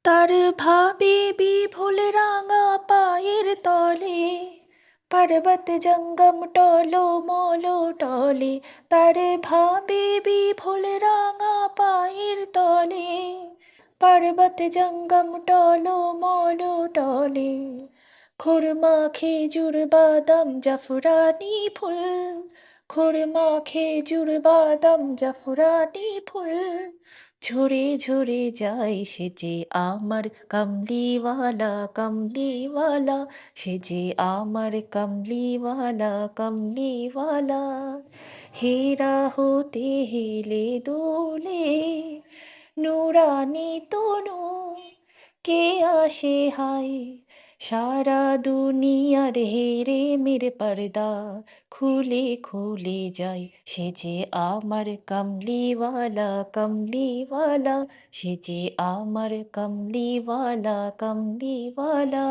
তার ভাবে বিভোল রাঙা পায়ের তলে, পর্বত জঙ্গম টলো মলো টলে। তার ভাবে বিভোল রাঙা পায়ের তলে, পর্বত জঙ্গম টলো মলো টলে। খুরমা খেজুর বাদাম জাফরানি ফুল, খুরমা খেজুর বাদাম জাফরানি ফুল, ঝরে ঝরে যায় সে যে আমার কামলিওয়ালা কামলিওয়ালা, সে যে আমার কামলিওয়ালা কামলিওয়ালা। হেরা হতে হেলে দোলে নুরানি তনু, কে আসে হায় সারা দুনিয়ার হেরে মেরে পর্দা খুলে খুলে যায়। সে যে আমার কামলিওয়ালা কামলিওয়ালা, সে যে আমার কামলিওয়ালা কামলিওয়ালা।